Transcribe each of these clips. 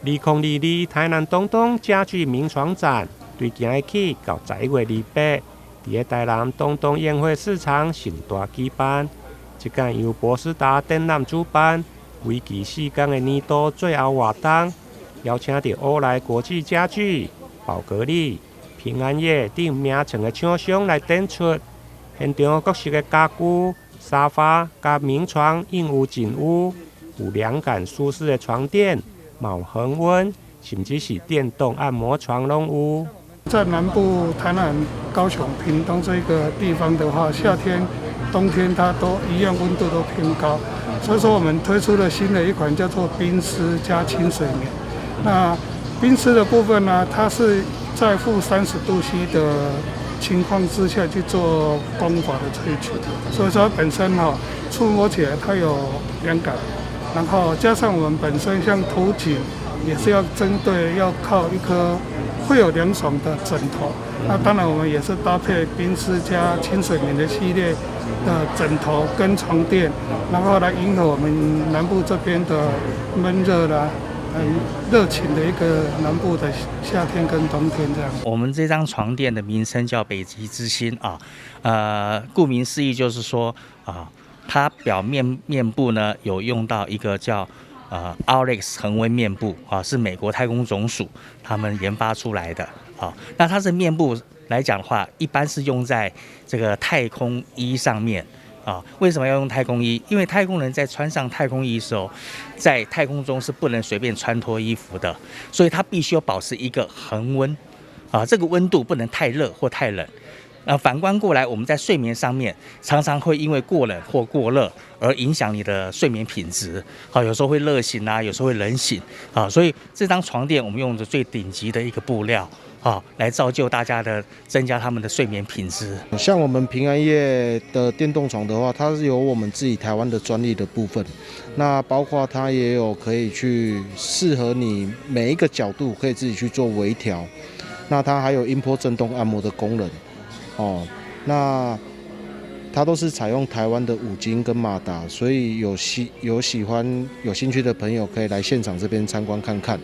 2022台南东东家具名床展，对今日起到11月28日，伫台南东东宴会市场盛大举办。这间由波斯达展览主办，为期4天的年度最后活动，邀请到欧莱国际家具、宝格丽、平安夜等名称的厂商来展出。现场各式的家具、沙发、甲名床应有尽有，有凉感舒适的床垫、毛恒温，甚至是电动按摩床拢有。在南部台南、高雄、屏东这个地方的话，夏天、冬天它都一样，温度都偏高，所以说我们推出了新的一款叫做冰丝加清水棉。那冰丝的部分呢，它是在负30°C的情况之下去做光滑的萃取，所以说本身触摸起来它有凉感，然后加上我们本身像头颈也是要针对要靠一颗会有凉爽的枕头，那当然我们也是搭配冰丝加清水棉的系列的枕头跟床垫，然后来迎合我们南部这边的闷热啦。很热情的一个南部的夏天跟冬天这样。我们这张床垫的名称叫北极之星啊，顾名思义就是说它表面面部呢有用到一个叫Aurex 恒温面部是美国太空总署他们研发出来的那它这面部来讲的话，一般是用在这个太空衣上面。为什么要用太空衣？因为太空人在穿上太空衣的时候，在太空中是不能随便穿脱衣服的，所以它必须要保持一个恒温这个温度不能太热或太冷。反观过来，我们在睡眠上面常常会因为过冷或过热而影响你的睡眠品质有时候会热醒有时候会冷醒所以这张床垫我们用的最顶级的一个布料来造就大家的增加他们的睡眠品质。像我们平安夜的电动床的话，它是有我们自己台湾的专利的部分，那包括它也有可以去适合你每一个角度可以自己去做微调，那它还有音波震动按摩的功能那它都是采用台湾的五金跟马达，所以有喜欢有兴趣的朋友可以来现场这边参观看看。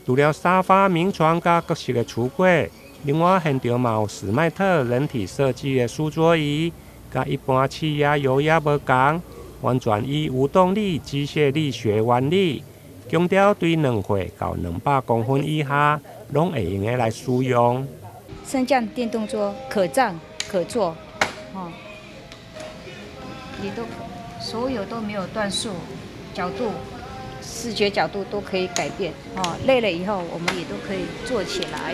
除了沙发、名床甲各式的橱柜，另外现场嘛有史迈特人体设计的书桌椅，甲一般气压、油压无同，完全以无动力机械力学原理，强调对2岁到200公分以下，拢会用的来使用。升降电动桌可站可坐，也都所有都没有段数，角度。视觉角度都可以改变累了以后我们也都可以做起来。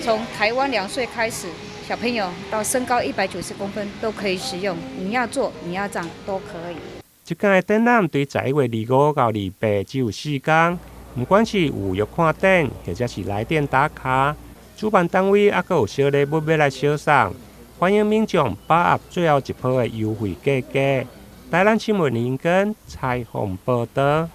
从台湾2岁开始，小朋友到身高190公分都可以使用，你要坐你要站都可以。这间的展览对11月25到28只有4天，不管是预约看展或者是来店打卡，主办单位还有小礼物要来小送，欢迎民众把握最后一波的优惠价格。台南新闻林根采访报道。